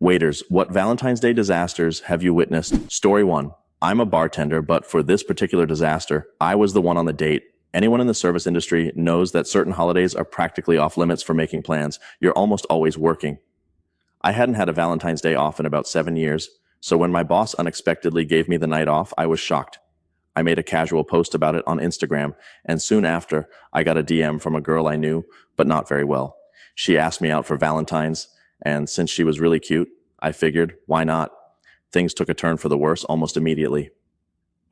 Waiters, what Valentine's Day disasters have you witnessed? Story 1. I'm a bartender, but for this particular disaster, I was the one on the date. Anyone in the service industry knows that certain holidays are practically off limits for making plans. You're almost always working. I hadn't had a Valentine's Day off in about 7 years, so when my boss unexpectedly gave me the night off, I was shocked. I made a casual post about it on Instagram, and soon after, I got a DM from a girl I knew, but not very well. She asked me out for Valentine's, and since she was really cute, I figured, why not? Things took a turn for the worse almost immediately.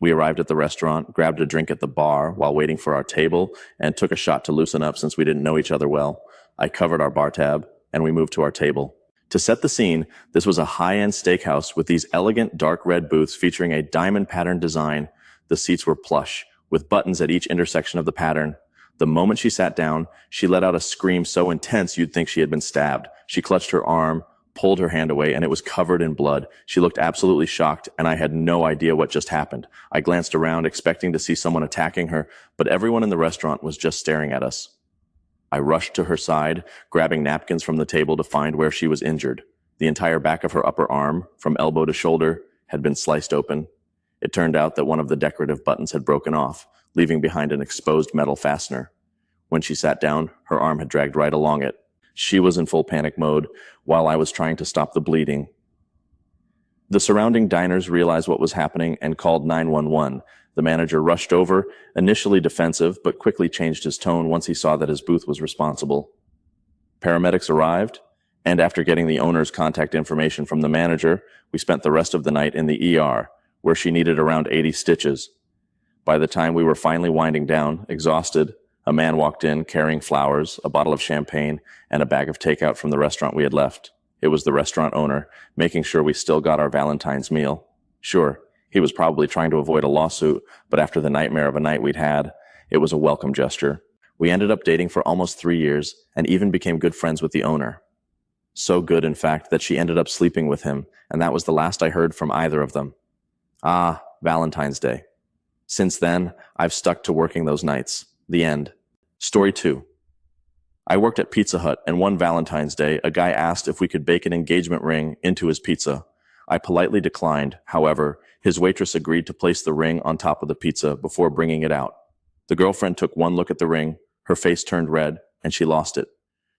We arrived at the restaurant, grabbed a drink at the bar while waiting for our table, and took a shot to loosen up since we didn't know each other well. I covered our bar tab, and we moved to our table. To set the scene, this was a high-end steakhouse with these elegant dark red booths featuring a diamond pattern design. The seats were plush, with buttons at each intersection of the pattern. The moment she sat down, she let out a scream so intense you'd think she had been stabbed. She clutched her arm, pulled her hand away, and it was covered in blood. She looked absolutely shocked, and I had no idea what just happened. I glanced around, expecting to see someone attacking her, but everyone in the restaurant was just staring at us. I rushed to her side, grabbing napkins from the table to find where she was injured. The entire back of her upper arm, from elbow to shoulder, had been sliced open. It turned out that one of the decorative buttons had broken off, leaving behind an exposed metal fastener. When she sat down, her arm had dragged right along it. She was in full panic mode, while I was trying to stop the bleeding. The surrounding diners realized what was happening and called 911. The manager rushed over, initially defensive, but quickly changed his tone once he saw that his booth was responsible. Paramedics arrived, and after getting the owner's contact information from the manager, we spent the rest of the night in the ER, where she needed around 80 stitches. By the time we were finally winding down, exhausted, a man walked in carrying flowers, a bottle of champagne, and a bag of takeout from the restaurant we had left. It was the restaurant owner, making sure we still got our Valentine's meal. Sure, he was probably trying to avoid a lawsuit, but after the nightmare of a night we'd had, it was a welcome gesture. We ended up dating for almost 3 years and even became good friends with the owner. So good, in fact, that she ended up sleeping with him, and that was the last I heard from either of them. Ah, Valentine's Day. Since then, I've stuck to working those nights. The end. Story 2. I worked at Pizza Hut, and one Valentine's Day, a guy asked if we could bake an engagement ring into his pizza. I politely declined. However, his waitress agreed to place the ring on top of the pizza before bringing it out. The girlfriend took one look at the ring, her face turned red, and she lost it.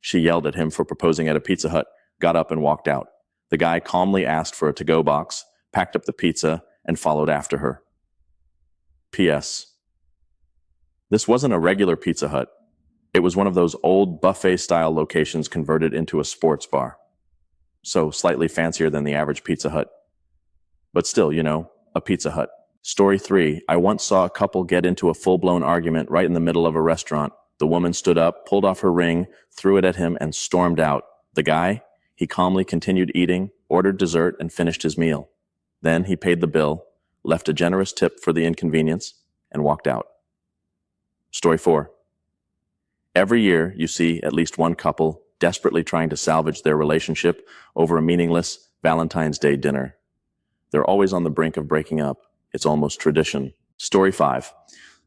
She yelled at him for proposing at a Pizza Hut, got up and walked out. The guy calmly asked for a to-go box, packed up the pizza, and followed after her. P.S. This wasn't a regular Pizza Hut. It was one of those old buffet-style locations converted into a sports bar. So slightly fancier than the average Pizza Hut. But still, a Pizza Hut. Story 3. I once saw a couple get into a full-blown argument right in the middle of a restaurant. The woman stood up, pulled off her ring, threw it at him, and stormed out. The guy, he calmly continued eating, ordered dessert, and finished his meal. Then he paid the bill, left a generous tip for the inconvenience, and walked out. Story 4. Every year, you see at least one couple desperately trying to salvage their relationship over a meaningless Valentine's Day dinner. They're always on the brink of breaking up. It's almost tradition. Story 5.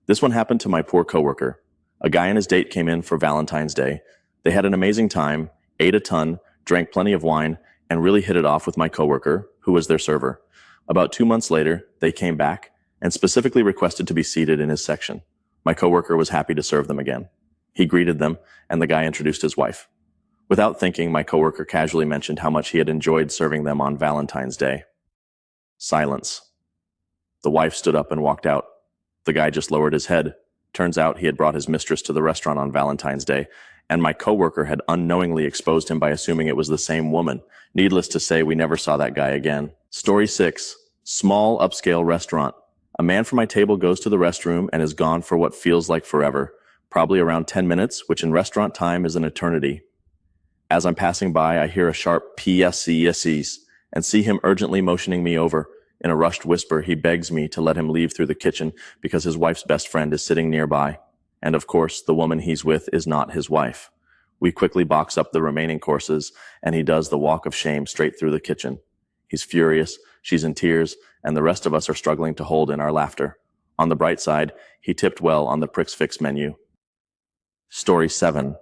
This one happened to my poor coworker. A guy and his date came in for Valentine's Day. They had an amazing time, ate a ton, drank plenty of wine, and really hit it off with my coworker, who was their server. About 2 months later, they came back and specifically requested to be seated in his section. My coworker was happy to serve them again. He greeted them, and the guy introduced his wife. Without thinking, my coworker casually mentioned how much he had enjoyed serving them on Valentine's Day. Silence. The wife stood up and walked out. The guy just lowered his head. Turns out he had brought his mistress to the restaurant on Valentine's Day, and my coworker had unknowingly exposed him by assuming it was the same woman. Needless to say, we never saw that guy again. Story 6. Small upscale restaurant. A man from my table goes to the restroom and is gone for what feels like forever, probably around 10 minutes, which in restaurant time is an eternity. As I'm passing by, I hear a sharp PSCSEs and see him urgently motioning me over. In a rushed whisper, he begs me to let him leave through the kitchen because his wife's best friend is sitting nearby. And of course, the woman he's with is not his wife. We quickly box up the remaining courses, and he does the walk of shame straight through the kitchen. He's furious, she's in tears, and the rest of us are struggling to hold in our laughter. On the bright side, he tipped well on the Prix Fix menu. Story 7.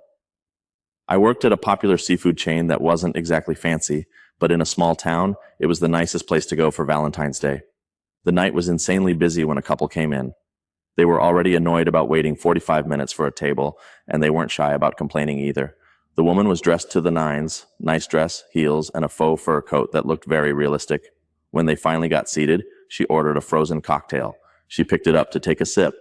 I worked at a popular seafood chain that wasn't exactly fancy, but in a small town, it was the nicest place to go for Valentine's Day. The night was insanely busy when a couple came in. They were already annoyed about waiting 45 minutes for a table, and they weren't shy about complaining either. The woman was dressed to the nines, nice dress, heels, and a faux fur coat that looked very realistic. When they finally got seated, she ordered a frozen cocktail. She picked it up to take a sip,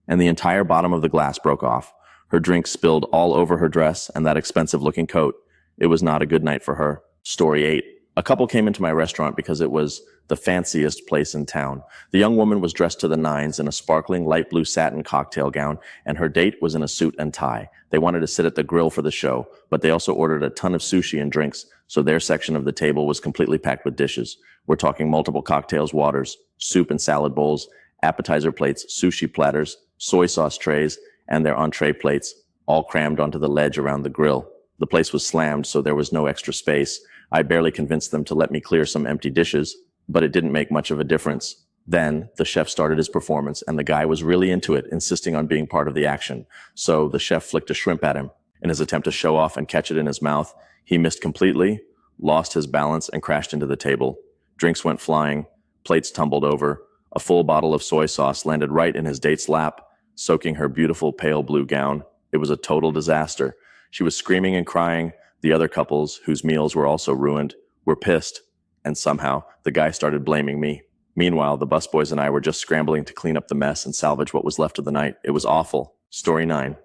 and the entire bottom of the glass broke off. Her drink spilled all over her dress and that expensive-looking coat. It was not a good night for her. Story 8. A couple came into my restaurant because it was the fanciest place in town. The young woman was dressed to the nines in a sparkling light blue satin cocktail gown, and her date was in a suit and tie. They wanted to sit at the grill for the show, but they also ordered a ton of sushi and drinks, so their section of the table was completely packed with dishes. We're talking multiple cocktails, waters, soup and salad bowls, appetizer plates, sushi platters, soy sauce trays, and their entree plates, all crammed onto the ledge around the grill. The place was slammed, so there was no extra space. I barely convinced them to let me clear some empty dishes, but it didn't make much of a difference. Then the chef started his performance, and the guy was really into it, insisting on being part of the action. So the chef flicked a shrimp at him. In his attempt to show off and catch it in his mouth, he missed completely, lost his balance, and crashed into the table. Drinks went flying, plates tumbled over. A full bottle of soy sauce landed right in his date's lap, soaking her beautiful pale blue gown. It was a total disaster. She was screaming and crying. The other couples, whose meals were also ruined, were pissed, and somehow the guy started blaming me. Meanwhile, the busboys and I were just scrambling to clean up the mess and salvage what was left of the night. It was awful. Story 9.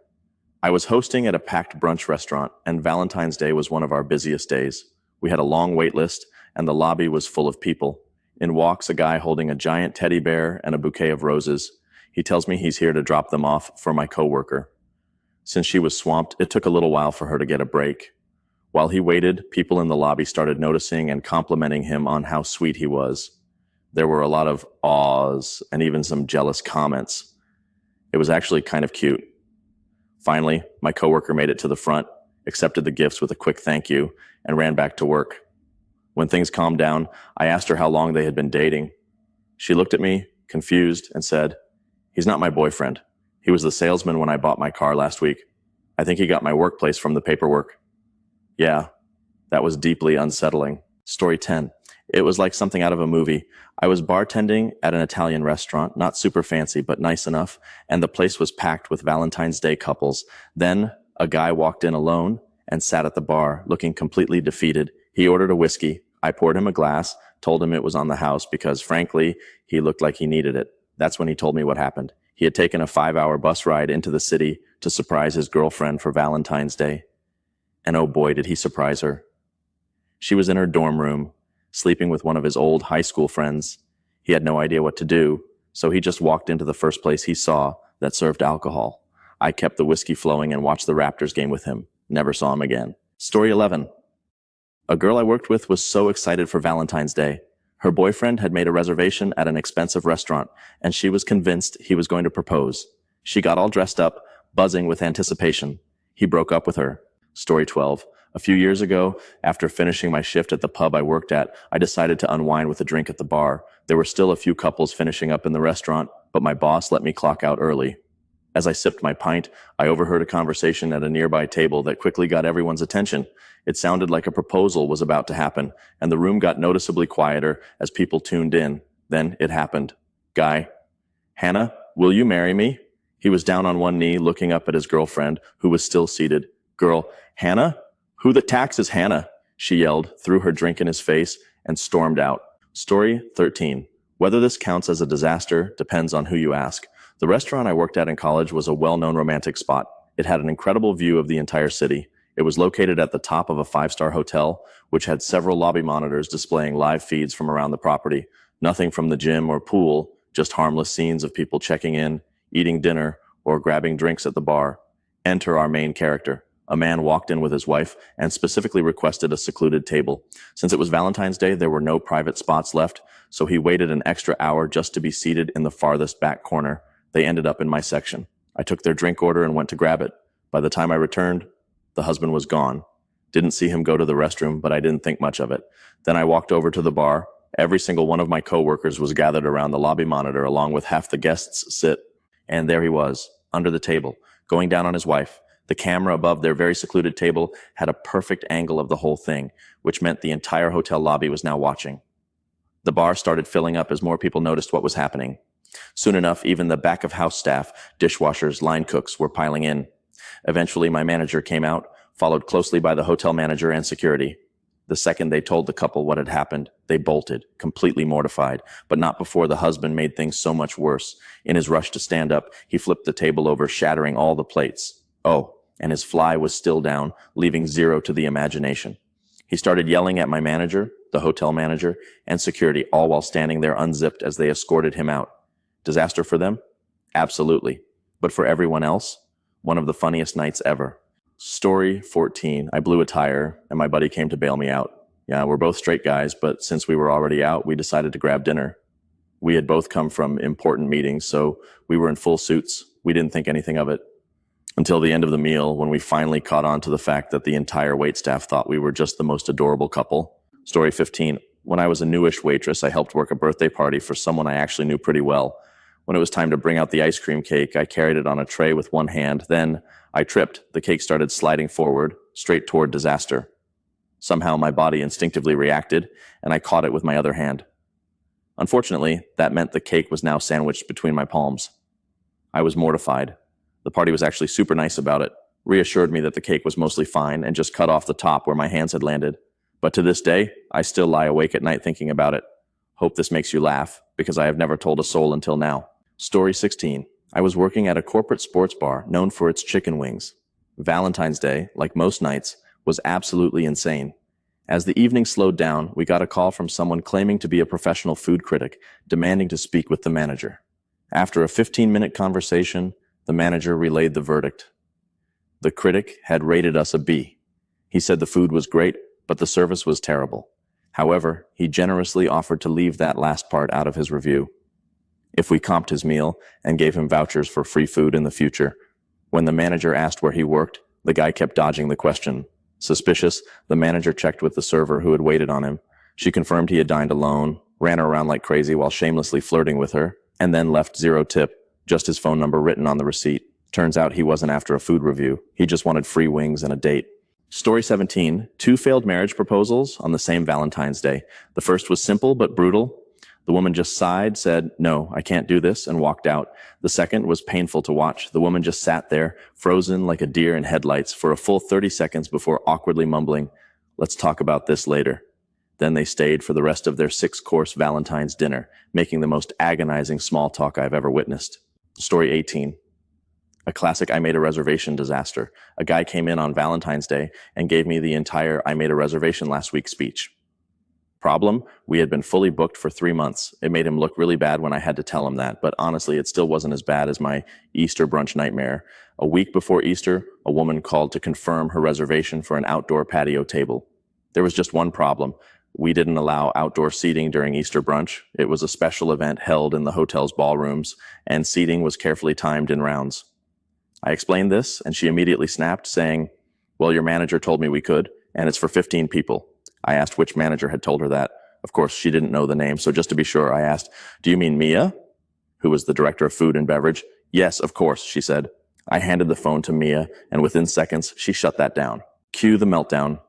I was hosting at a packed brunch restaurant, and Valentine's Day was one of our busiest days. We had a long wait list, and the lobby was full of people. In walks a guy holding a giant teddy bear and a bouquet of roses. He tells me he's here to drop them off for my coworker. Since she was swamped, it took a little while for her to get a break. While he waited, people in the lobby started noticing and complimenting him on how sweet he was. There were a lot of awes and even some jealous comments. It was actually kind of cute. Finally, my coworker made it to the front, accepted the gifts with a quick thank you, and ran back to work. When things calmed down, I asked her how long they had been dating. She looked at me, confused, and said, "He's not my boyfriend. He was the salesman when I bought my car last week. I think he got my workplace from the paperwork." Yeah, that was deeply unsettling. Story 10. It was like something out of a movie. I was bartending at an Italian restaurant, not super fancy, but nice enough, and the place was packed with Valentine's Day couples. Then a guy walked in alone and sat at the bar, looking completely defeated. He ordered a whiskey. I poured him a glass, told him it was on the house because, frankly, he looked like he needed it. That's when he told me what happened. He had taken a 5-hour bus ride into the city to surprise his girlfriend for Valentine's Day. And oh boy, did he surprise her. She was in her dorm room, sleeping with one of his old high school friends. He had no idea what to do, so he just walked into the first place he saw that served alcohol. I kept the whiskey flowing and watched the Raptors game with him. Never saw him again. Story 11. A girl I worked with was so excited for Valentine's Day. Her boyfriend had made a reservation at an expensive restaurant, and she was convinced he was going to propose. She got all dressed up, buzzing with anticipation. He broke up with her. Story 12. A few years ago, after finishing my shift at the pub I worked at, I decided to unwind with a drink at the bar. There were still a few couples finishing up in the restaurant, but my boss let me clock out early. As I sipped my pint, I overheard a conversation at a nearby table that quickly got everyone's attention. It sounded like a proposal was about to happen, and the room got noticeably quieter as people tuned in. Then it happened. Guy: "Hannah, will you marry me?" He was down on one knee looking up at his girlfriend, who was still seated. Girl: "Hannah? Who the tax is Hannah?" she yelled, threw her drink in his face, and stormed out. Story 13. Whether this counts as a disaster depends on who you ask. The restaurant I worked at in college was a well-known romantic spot. It had an incredible view of the entire city. It was located at the top of a 5-star hotel, which had several lobby monitors displaying live feeds from around the property. Nothing from the gym or pool, just harmless scenes of people checking in, eating dinner, or grabbing drinks at the bar. Enter our main character. A man walked in with his wife and specifically requested a secluded table. Since it was Valentine's Day, there were no private spots left, so he waited an extra hour just to be seated in the farthest back corner. They ended up in my section. I took their drink order and went to grab it. By the time I returned, the husband was gone. Didn't see him go to the restroom, but I didn't think much of it. Then I walked over to the bar. Every single one of my coworkers was gathered around the lobby monitor along with half the guests sit. And there he was, under the table, going down on his wife. The camera above their very secluded table had a perfect angle of the whole thing, which meant the entire hotel lobby was now watching. The bar started filling up as more people noticed what was happening. Soon enough, even the back-of-house staff, dishwashers, line cooks were piling in. Eventually, my manager came out, followed closely by the hotel manager and security. The second they told the couple what had happened, they bolted, completely mortified, but not before the husband made things so much worse. In his rush to stand up, he flipped the table over, shattering all the plates. Oh, and his fly was still down, leaving zero to the imagination. He started yelling at my manager, the hotel manager, and security, all while standing there unzipped as they escorted him out. Disaster for them? Absolutely. But for everyone else, one of the funniest nights ever. Story 14. I blew a tire, and my buddy came to bail me out. Yeah, we're both straight guys, but since we were already out, we decided to grab dinner. We had both come from important meetings, so we were in full suits. We didn't think anything of it. Until the end of the meal, when we finally caught on to the fact that the entire waitstaff thought we were just the most adorable couple. Story 15. When I was a newish waitress, I helped work a birthday party for someone I actually knew pretty well. When it was time to bring out the ice cream cake, I carried it on a tray with one hand. Then I tripped. The cake started sliding forward, straight toward disaster. Somehow my body instinctively reacted, and I caught it with my other hand. Unfortunately, that meant the cake was now sandwiched between my palms. I was mortified. The party was actually super nice about it, reassured me that the cake was mostly fine and just cut off the top where my hands had landed. But to this day, I still lie awake at night thinking about it. Hope this makes you laugh, because I have never told a soul until now. Story 16. I was working at a corporate sports bar known for its chicken wings. Valentine's Day, like most nights, was absolutely insane. As the evening slowed down, we got a call from someone claiming to be a professional food critic, demanding to speak with the manager. After a 15-minute conversation, the manager relayed the verdict. The critic had rated us a B. He said the food was great, but the service was terrible. However, he generously offered to leave that last part out of his review. If we comped his meal and gave him vouchers for free food in the future. When the manager asked where he worked, the guy kept dodging the question. Suspicious, the manager checked with the server who had waited on him. She confirmed he had dined alone, ran her around like crazy while shamelessly flirting with her, and then left 0 tip, just his phone number written on the receipt. Turns out he wasn't after a food review. He just wanted free wings and a date. Story 17. 2 failed marriage proposals on the same Valentine's Day. The first was simple but brutal. The woman just sighed, said, "No, I can't do this," and walked out. The second was painful to watch. The woman just sat there, frozen like a deer in headlights, for a full 30 seconds before awkwardly mumbling, "Let's talk about this later." Then they stayed for the rest of their 6-course Valentine's dinner, making the most agonizing small talk I've ever witnessed. Story 18. A classic I made a reservation disaster. A guy came in on Valentine's Day and gave me the entire "I made a reservation last week" speech. Problem? We had been fully booked for 3 months. It made him look really bad when I had to tell him that, but honestly, it still wasn't as bad as my Easter brunch nightmare. A week before Easter, a woman called to confirm her reservation for an outdoor patio table. There was just one problem. We didn't allow outdoor seating during Easter brunch. It was a special event held in the hotel's ballrooms, and seating was carefully timed in rounds. I explained this, and she immediately snapped, saying, "Well, your manager told me we could, and it's for 15 people. I asked which manager had told her that. Of course, she didn't know the name, so just to be sure, I asked, "Do you mean Mia?" Who was the director of food and beverage. "Yes, of course," she said. I handed the phone to Mia, and within seconds, she shut that down. Cue the meltdown.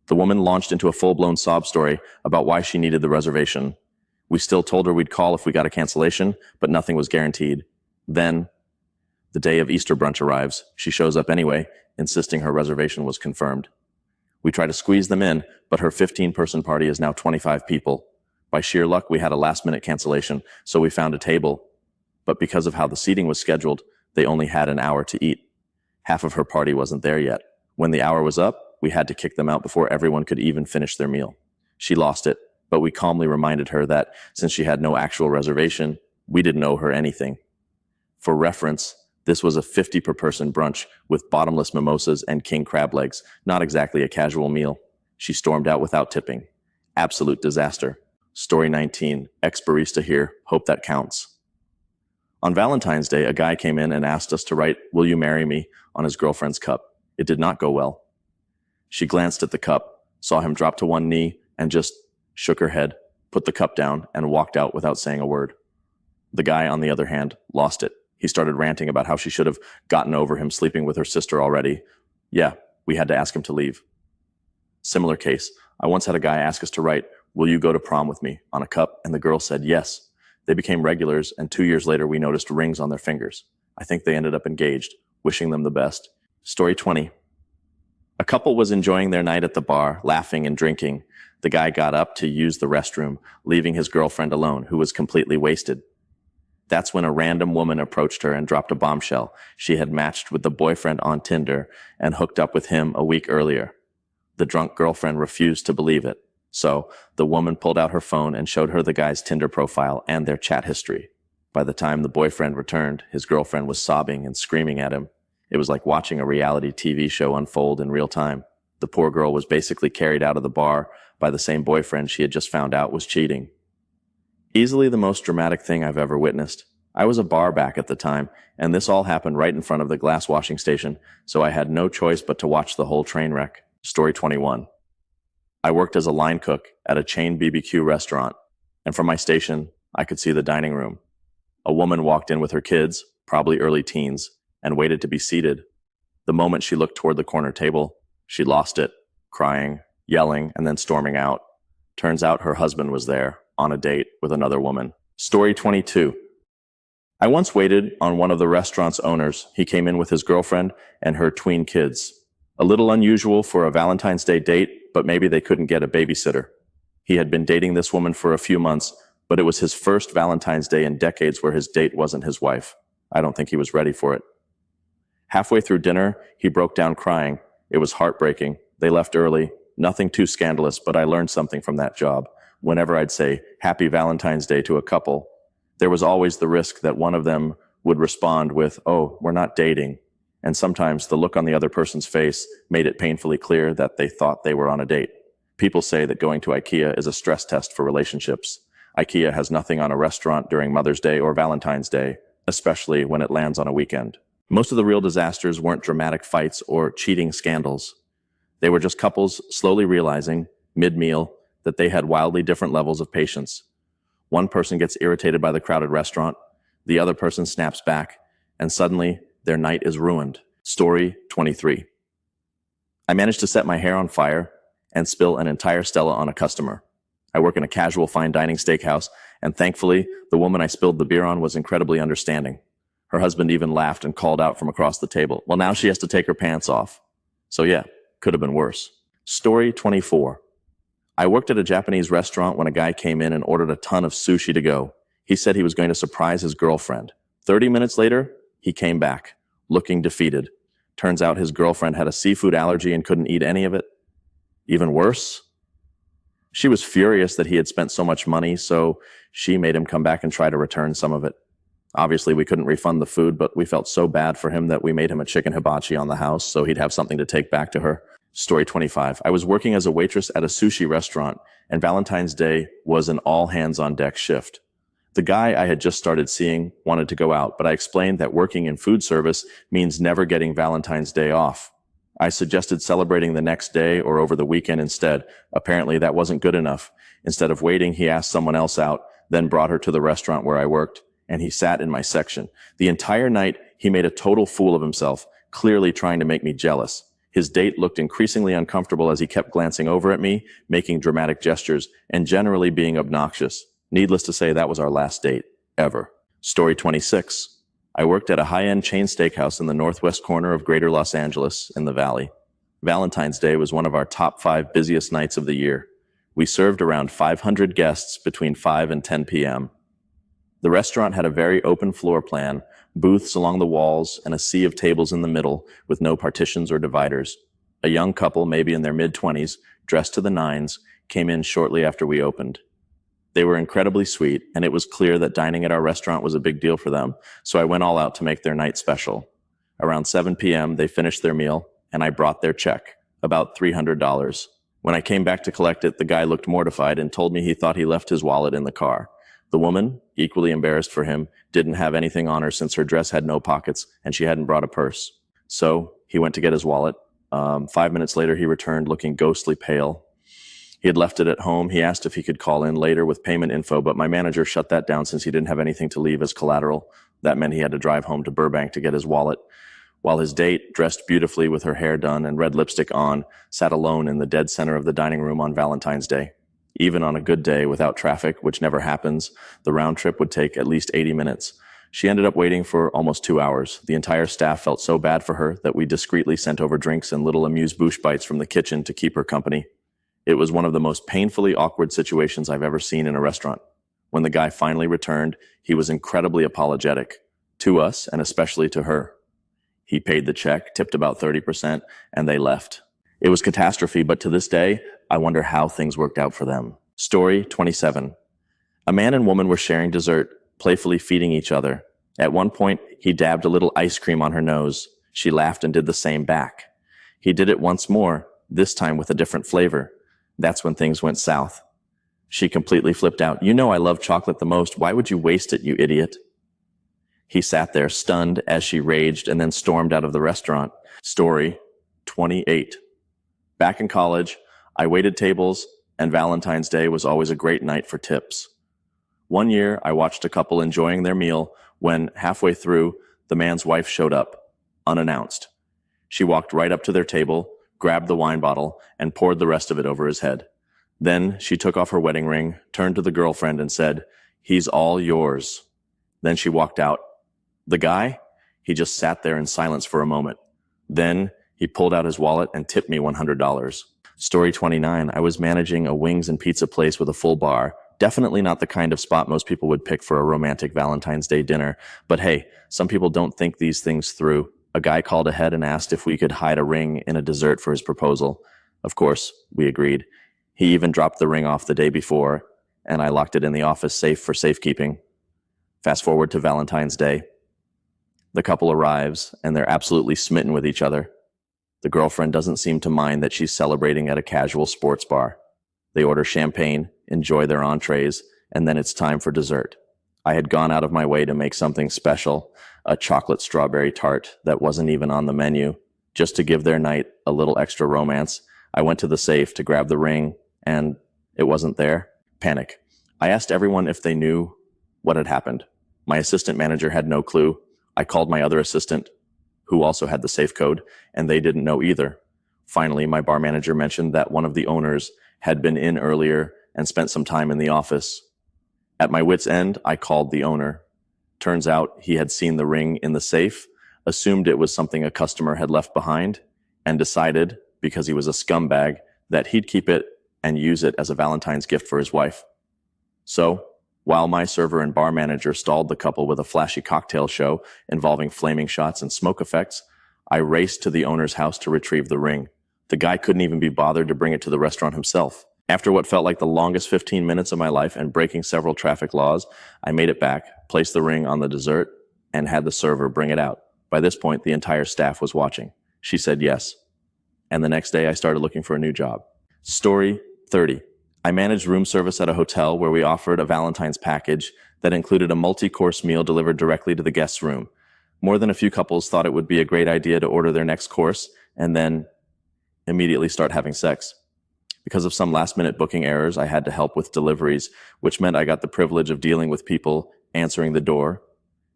The woman launched into a full-blown sob story about why she needed the reservation. We still told her we'd call if we got a cancellation, but nothing was guaranteed. Then, the day of Easter brunch arrives. She shows up anyway, insisting her reservation was confirmed. We try to squeeze them in, but her 15-person party is now 25 people. By sheer luck, we had a last-minute cancellation, so we found a table. But because of how the seating was scheduled, they only had an hour to eat. Half of her party wasn't there yet. When the hour was up, we had to kick them out before everyone could even finish their meal. She lost it, but we calmly reminded her that since she had no actual reservation, we didn't owe her anything. For reference, this was a 50 per person brunch with bottomless mimosas and king crab legs, not exactly a casual meal. She stormed out without tipping. Absolute disaster. Story 19. Ex-barista here. Hope that counts. On Valentine's Day, a guy came in and asked us to write, "Will you marry me?" on his girlfriend's cup. It did not go well. She glanced at the cup, saw him drop to one knee, and just shook her head, put the cup down, and walked out without saying a word. The guy, on the other hand, lost it. He started ranting about how she should have gotten over him sleeping with her sister already. Yeah, we had to ask him to leave. Similar case, I once had a guy ask us to write, "Will you go to prom with me?" on a cup, and the girl said yes. They became regulars, and 2 years later we noticed rings on their fingers. I think they ended up engaged, wishing them the best. Story 20. A couple was enjoying their night at the bar, laughing and drinking. The guy got up to use the restroom, leaving his girlfriend alone, who was completely wasted. That's when a random woman approached her and dropped a bombshell. She had matched with the boyfriend on Tinder and hooked up with him a week earlier. The drunk girlfriend refused to believe it. So the woman pulled out her phone and showed her the guy's Tinder profile and their chat history. By the time the boyfriend returned, his girlfriend was sobbing and screaming at him. It was like watching a reality TV show unfold in real time. The poor girl was basically carried out of the bar by the same boyfriend she had just found out was cheating. Easily the most dramatic thing I've ever witnessed. I was a bar back at the time, and this all happened right in front of the glass washing station, so I had no choice but to watch the whole train wreck. Story 21. I worked as a line cook at a chain BBQ restaurant, and from my station, I could see the dining room. A woman walked in with her kids, probably early teens, and waited to be seated. The moment she looked toward the corner table, she lost it, crying, yelling, and then storming out. Turns out her husband was there, on a date with another woman. Story 22. I once waited on one of the restaurant's owners. He came in with his girlfriend and her tween kids. A little unusual for a Valentine's Day date, but maybe they couldn't get a babysitter. He had been dating this woman for a few months, but it was his first Valentine's Day in decades where his date wasn't his wife. I don't think he was ready for it. Halfway through dinner, he broke down crying. It was heartbreaking. They left early. Nothing too scandalous, but I learned something from that job. Whenever I'd say Happy Valentine's Day to a couple, there was always the risk that one of them would respond with, "Oh, we're not dating." And sometimes the look on the other person's face made it painfully clear that they thought they were on a date. People say that going to IKEA is a stress test for relationships. IKEA has nothing on a restaurant during Mother's Day or Valentine's Day, especially when it lands on a weekend. Most of the real disasters weren't dramatic fights or cheating scandals. They were just couples slowly realizing, mid-meal, that they had wildly different levels of patience. One person gets irritated by the crowded restaurant, the other person snaps back, and suddenly their night is ruined. Story 23. I managed to set my hair on fire and spill an entire Stella on a customer. I work in a casual fine dining steakhouse, and thankfully, the woman I spilled the beer on was incredibly understanding. Her husband even laughed and called out from across the table, "Well, now she has to take her pants off." So yeah, could have been worse. Story 24. I worked at a Japanese restaurant when a guy came in and ordered a ton of sushi to go. He said he was going to surprise his girlfriend. 30 minutes later, he came back, looking defeated. Turns out his girlfriend had a seafood allergy and couldn't eat any of it. Even worse, she was furious that he had spent so much money, so she made him come back and try to return some of it. Obviously, we couldn't refund the food, but we felt so bad for him that we made him a chicken hibachi on the house so he'd have something to take back to her. Story 25. I was working as a waitress at a sushi restaurant, and Valentine's Day was an all-hands-on-deck shift. The guy I had just started seeing wanted to go out, but I explained that working in food service means never getting Valentine's Day off. I suggested celebrating the next day or over the weekend instead. Apparently, that wasn't good enough. Instead of waiting, he asked someone else out, then brought her to the restaurant where I worked, and he sat in my section. The entire night, he made a total fool of himself, clearly trying to make me jealous. His date looked increasingly uncomfortable as he kept glancing over at me, making dramatic gestures, and generally being obnoxious. Needless to say, that was our last date, ever. Story 26. I worked at a high-end chain steakhouse in the northwest corner of Greater Los Angeles in the Valley. Valentine's Day was one of our top 5 busiest nights of the year. We served around 500 guests between 5 and 10 p.m. The restaurant had a very open floor plan, booths along the walls, and a sea of tables in the middle with no partitions or dividers. A young couple, maybe in their mid-20s, dressed to the nines, came in shortly after we opened. They were incredibly sweet, and it was clear that dining at our restaurant was a big deal for them, so I went all out to make their night special. Around 7 p.m., they finished their meal, and I brought their check, about $300. When I came back to collect it, the guy looked mortified and told me he thought he left his wallet in the car. The woman, equally embarrassed for him, didn't have anything on her since her dress had no pockets, and she hadn't brought a purse. So he went to get his wallet. 5 minutes later, he returned looking ghostly pale. He had left it at home. He asked if he could call in later with payment info, but my manager shut that down since he didn't have anything to leave as collateral. That meant he had to drive home to Burbank to get his wallet, while his date, dressed beautifully with her hair done and red lipstick on, sat alone in the dead center of the dining room on Valentine's Day. Even on a good day without traffic, which never happens, the round trip would take at least 80 minutes. She ended up waiting for almost 2 hours. The entire staff felt so bad for her that we discreetly sent over drinks and little amuse-bouche bites from the kitchen to keep her company. It was one of the most painfully awkward situations I've ever seen in a restaurant. When the guy finally returned, he was incredibly apologetic, to us and especially to her. He paid the check, tipped about 30%, and they left. It was catastrophe, but to this day, I wonder how things worked out for them. Story 27. A man and woman were sharing dessert, playfully feeding each other. At one point, he dabbed a little ice cream on her nose. She laughed and did the same back. He did it once more, this time with a different flavor. That's when things went south. She completely flipped out. "You know I love chocolate the most. Why would you waste it, you idiot?" He sat there, stunned as she raged, and then stormed out of the restaurant. Story 28. Back in college, I waited tables, and Valentine's Day was always a great night for tips. One year, I watched a couple enjoying their meal when, halfway through, the man's wife showed up, unannounced. She walked right up to their table, grabbed the wine bottle, and poured the rest of it over his head. Then she took off her wedding ring, turned to the girlfriend, and said, "He's all yours." Then she walked out. The guy? He just sat there in silence for a moment. Then he pulled out his wallet and tipped me $100. Story 29. I was managing a wings and pizza place with a full bar. Definitely not the kind of spot most people would pick for a romantic Valentine's Day dinner. But hey, some people don't think these things through. A guy called ahead and asked if we could hide a ring in a dessert for his proposal. Of course, we agreed. He even dropped the ring off the day before, and I locked it in the office safe for safekeeping. Fast forward to Valentine's Day. The couple arrives, and they're absolutely smitten with each other. The girlfriend doesn't seem to mind that she's celebrating at a casual sports bar. They order champagne, enjoy their entrees, and then it's time for dessert. I had gone out of my way to make something special, a chocolate strawberry tart that wasn't even on the menu. Just to give their night a little extra romance, I went to the safe to grab the ring, and it wasn't there. Panic. I asked everyone if they knew what had happened. My assistant manager had no clue. I called my other assistant, who also had the safe code, and they didn't know either. Finally, my bar manager mentioned that one of the owners had been in earlier and spent some time in the office. At my wit's end, I called the owner. Turns out he had seen the ring in the safe, assumed it was something a customer had left behind, and decided, because he was a scumbag, that he'd keep it and use it as a Valentine's gift for his wife. So, while my server and bar manager stalled the couple with a flashy cocktail show involving flaming shots and smoke effects, I raced to the owner's house to retrieve the ring. The guy couldn't even be bothered to bring it to the restaurant himself. After what felt like the longest 15 minutes of my life and breaking several traffic laws, I made it back, placed the ring on the dessert, and had the server bring it out. By this point, the entire staff was watching. She said yes. And the next day, I started looking for a new job. Story 30. I managed room service at a hotel where we offered a Valentine's package that included a multi-course meal delivered directly to the guest's room. More than a few couples thought it would be a great idea to order their next course and then immediately start having sex. Because of some last-minute booking errors, I had to help with deliveries, which meant I got the privilege of dealing with people answering the door,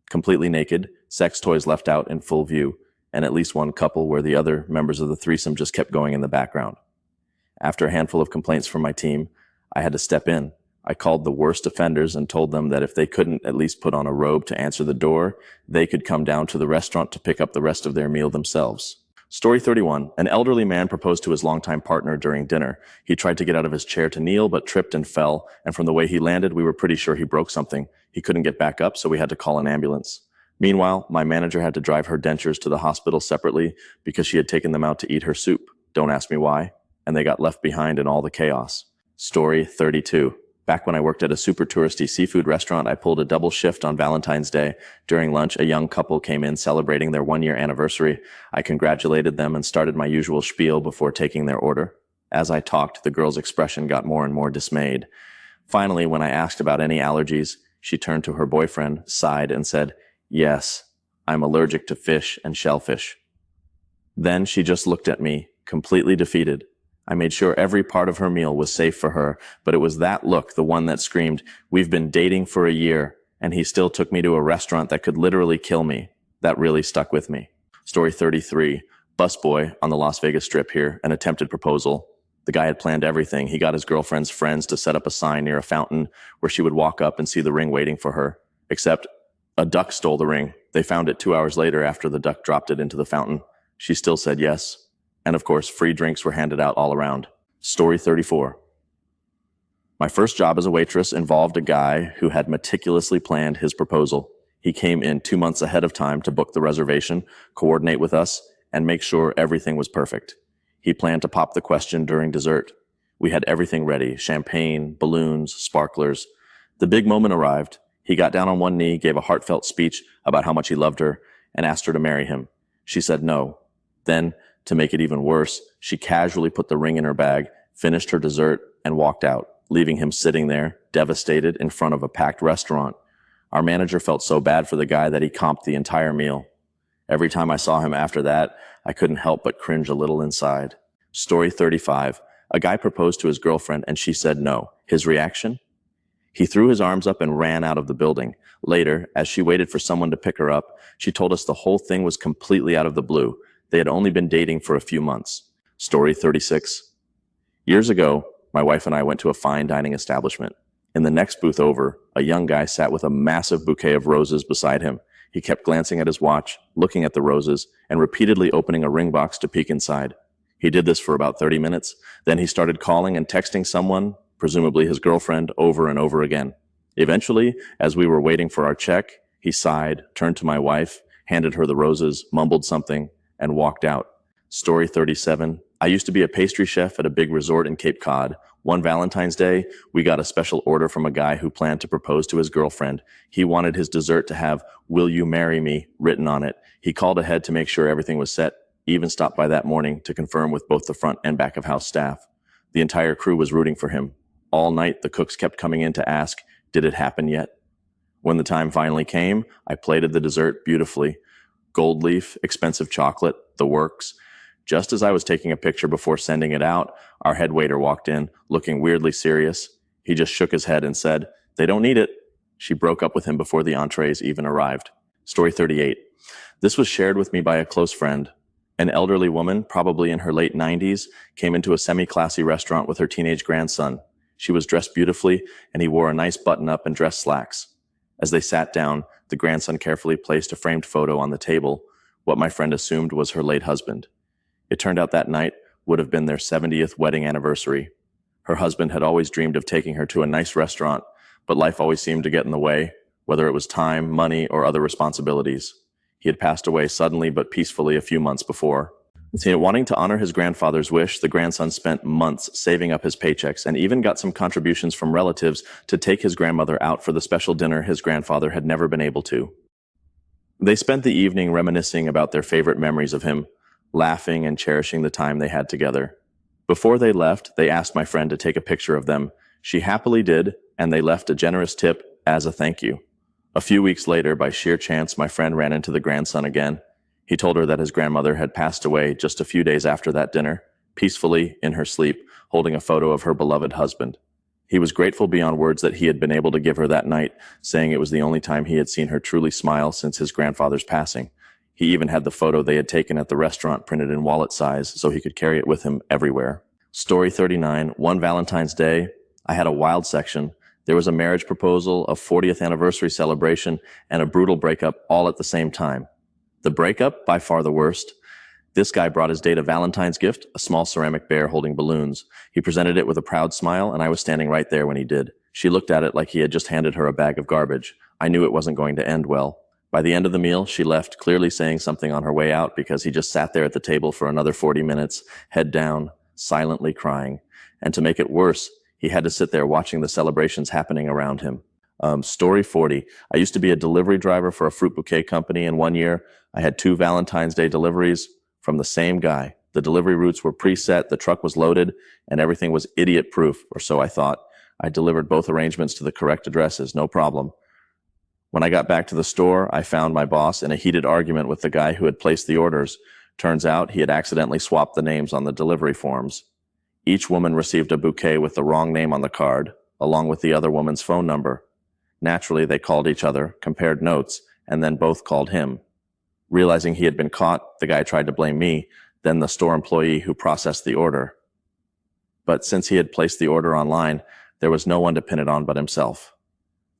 completely naked, sex toys left out in full view, and at least one couple where the other members of the threesome just kept going in the background. After a handful of complaints from my team, I had to step in. I called the worst offenders and told them that if they couldn't at least put on a robe to answer the door, they could come down to the restaurant to pick up the rest of their meal themselves. Story 31. An elderly man proposed to his longtime partner during dinner. He tried to get out of his chair to kneel, but tripped and fell, and from the way he landed, we were pretty sure he broke something. He couldn't get back up, so we had to call an ambulance. Meanwhile, my manager had to drive her dentures to the hospital separately because she had taken them out to eat her soup. Don't ask me why. And they got left behind in all the chaos. Story 32. Back when I worked at a super touristy seafood restaurant, I pulled a double shift on Valentine's Day. During lunch, a young couple came in celebrating their one-year anniversary. I congratulated them and started my usual spiel before taking their order. As I talked, the girl's expression got more and more dismayed. Finally, when I asked about any allergies, she turned to her boyfriend, sighed, and said, "Yes, I'm allergic to fish and shellfish." Then she just looked at me, completely defeated. I made sure every part of her meal was safe for her, but it was that look, the one that screamed, "We've been dating for a year, and he still took me to a restaurant that could literally kill me," that really stuck with me. Story 33. Busboy on the Las Vegas Strip here, an attempted proposal. The guy had planned everything. He got his girlfriend's friends to set up a sign near a fountain where she would walk up and see the ring waiting for her. Except a duck stole the ring. They found it 2 hours later after the duck dropped it into the fountain. She still said yes. And of course, free drinks were handed out all around. Story 34. My first job as a waitress involved a guy who had meticulously planned his proposal. He came in 2 months ahead of time to book the reservation, coordinate with us, and make sure everything was perfect. He planned to pop the question during dessert. We had everything ready: champagne, balloons, sparklers. The big moment arrived. He got down on one knee, gave a heartfelt speech about how much he loved her, and asked her to marry him. She said no. Then, to make it even worse, she casually put the ring in her bag, finished her dessert, and walked out, leaving him sitting there, devastated, in front of a packed restaurant. Our manager felt so bad for the guy that he comped the entire meal. Every time I saw him after that, I couldn't help but cringe a little inside. Story 35. A guy proposed to his girlfriend and she said no. His reaction? He threw his arms up and ran out of the building. Later, as she waited for someone to pick her up, she told us the whole thing was completely out of the blue. They had only been dating for a few months. Story 36. Years ago, my wife and I went to a fine dining establishment. In the next booth over, a young guy sat with a massive bouquet of roses beside him. He kept glancing at his watch, looking at the roses, and repeatedly opening a ring box to peek inside. He did this for about 30 minutes. Then he started calling and texting someone, presumably his girlfriend, over and over again. Eventually, as we were waiting for our check, he sighed, turned to my wife, handed her the roses, mumbled something, and walked out. Story 37. I used to be a pastry chef at a big resort in Cape Cod. One Valentine's Day, we got a special order from a guy who planned to propose to his girlfriend. He wanted his dessert to have "Will you marry me" written on it. He called ahead to make sure everything was set, even stopped by that morning to confirm with both the front and back of house staff. The entire crew was rooting for him. All night, the cooks kept coming in to ask, did it happen yet? When the time finally came, I plated the dessert beautifully. Gold leaf, expensive chocolate, the works. Just as I was taking a picture before sending it out, our head waiter walked in, looking weirdly serious. He just shook his head and said, "They don't need it." She broke up with him before the entrees even arrived. Story 38. This was shared with me by a close friend. An elderly woman, probably in her late 90s, came into a semi-classy restaurant with her teenage grandson. She was dressed beautifully, and he wore a nice button-up and dress slacks. As they sat down, the grandson carefully placed a framed photo on the table, what my friend assumed was her late husband. It turned out that night would have been their 70th wedding anniversary. Her husband had always dreamed of taking her to a nice restaurant, but life always seemed to get in the way, whether it was time, money, or other responsibilities. He had passed away suddenly but peacefully a few months before. Wanting to honor his grandfather's wish, the grandson spent months saving up his paychecks and even got some contributions from relatives to take his grandmother out for the special dinner his grandfather had never been able to. They spent the evening reminiscing about their favorite memories of him, laughing and cherishing the time they had together. Before they left, they asked my friend to take a picture of them. She happily did, and they left a generous tip as a thank you. A few weeks later, by sheer chance, my friend ran into the grandson again. He told her that his grandmother had passed away just a few days after that dinner, peacefully in her sleep, holding a photo of her beloved husband. He was grateful beyond words that he had been able to give her that night, saying it was the only time he had seen her truly smile since his grandfather's passing. He even had the photo they had taken at the restaurant printed in wallet size so he could carry it with him everywhere. Story 39. One Valentine's Day, I had a wild section. There was a marriage proposal, a 40th anniversary celebration, and a brutal breakup all at the same time. The breakup, by far the worst. This guy brought his date a Valentine's gift, a small ceramic bear holding balloons. He presented it with a proud smile, and I was standing right there when he did. She looked at it like he had just handed her a bag of garbage. I knew it wasn't going to end well. By the end of the meal, she left, clearly saying something on her way out because he just sat there at the table for another 40 minutes, head down, silently crying. And to make it worse, he had to sit there watching the celebrations happening around him. Story 40. I used to be a delivery driver for a fruit bouquet company, and one year I had 2 Valentine's Day deliveries from the same guy. The delivery routes were preset, the truck was loaded, and everything was idiot-proof, or so I thought. I delivered both arrangements to the correct addresses, no problem. When I got back to the store, I found my boss in a heated argument with the guy who had placed the orders. Turns out he had accidentally swapped the names on the delivery forms. Each woman received a bouquet with the wrong name on the card, along with the other woman's phone number. Naturally, they called each other, compared notes, and then both called him. Realizing he had been caught, the guy tried to blame me, then the store employee who processed the order. But since he had placed the order online, there was no one to pin it on but himself.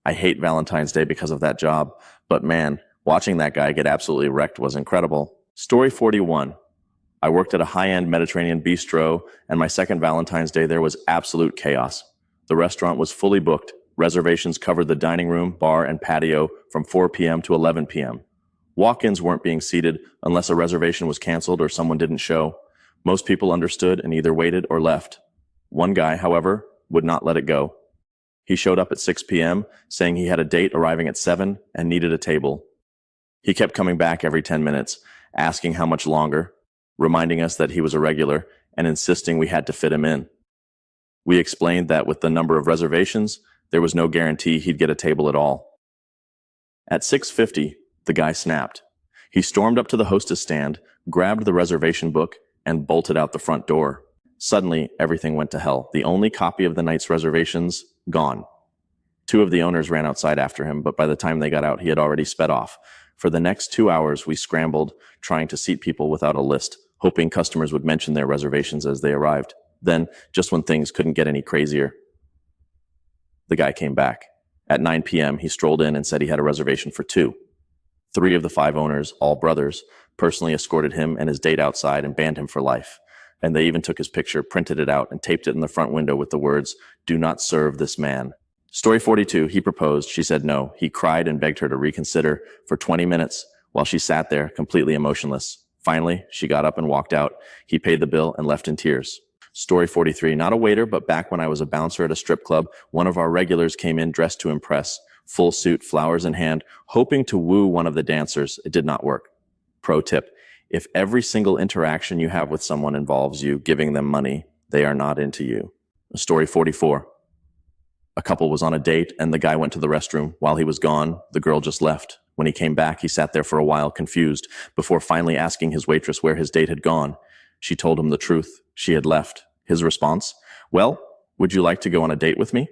I hate Valentine's Day because of that job, but man, watching that guy get absolutely wrecked was incredible. Story 41. I worked at a high-end Mediterranean bistro, and my second Valentine's Day there was absolute chaos. The restaurant was fully booked. Reservations covered the dining room, bar, and patio from 4 p.m. to 11 p.m. Walk-ins weren't being seated unless a reservation was canceled or someone didn't show. Most people understood and either waited or left. One guy, however, would not let it go. He showed up at 6 p.m., saying he had a date arriving at 7 and needed a table. He kept coming back every 10 minutes, asking how much longer, reminding us that he was a regular, and insisting we had to fit him in. We explained that with the number of reservations, there was no guarantee he'd get a table at all. At 6:50, the guy snapped. He stormed up to the hostess stand, grabbed the reservation book, and bolted out the front door. Suddenly, everything went to hell. The only copy of the night's reservations, gone. Two of the owners ran outside after him, but by the time they got out, he had already sped off. For the next 2 hours, we scrambled, trying to seat people without a list, hoping customers would mention their reservations as they arrived. Then, just when things couldn't get any crazier, the guy came back. At 9 p.m., he strolled in and said he had a reservation for 2. 3 of the 5 owners, all brothers, personally escorted him and his date outside and banned him for life. And they even took his picture, printed it out, and taped it in the front window with the words, "Do not serve this man." Story 42, he proposed. She said no. He cried and begged her to reconsider for 20 minutes while she sat there, completely emotionless. Finally, she got up and walked out. He paid the bill and left in tears. Story 43, not a waiter, but back when I was a bouncer at a strip club, one of our regulars came in dressed to impress, full suit, flowers in hand, hoping to woo one of the dancers. It did not work. Pro tip, if every single interaction you have with someone involves you giving them money, they are not into you. Story 44. A couple was on a date and the guy went to the restroom. While he was gone, the girl just left. When he came back, he sat there for a while, confused, before finally asking his waitress where his date had gone. She told him the truth. She had left. His response, "Well, would you like to go on a date with me?"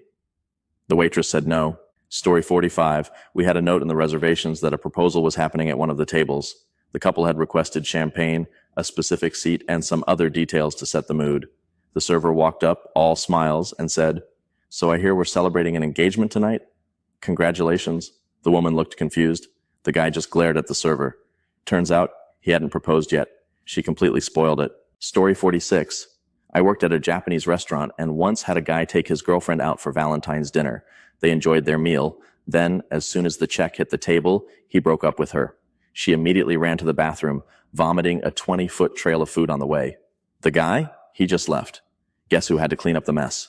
The waitress said no. Story 45. We had a note in the reservations that a proposal was happening at one of the tables. The couple had requested champagne, a specific seat, and some other details to set the mood. The server walked up, all smiles, and said, "So I hear we're celebrating an engagement tonight?" "Congratulations." The woman looked confused. The guy just glared at the server. Turns out, he hadn't proposed yet. She completely spoiled it. Story 46. I worked at a Japanese restaurant and once had a guy take his girlfriend out for Valentine's dinner. They enjoyed their meal. Then, as soon as the check hit the table, he broke up with her. She immediately ran to the bathroom, vomiting a 20-foot trail of food on the way. The guy? He just left. Guess who had to clean up the mess?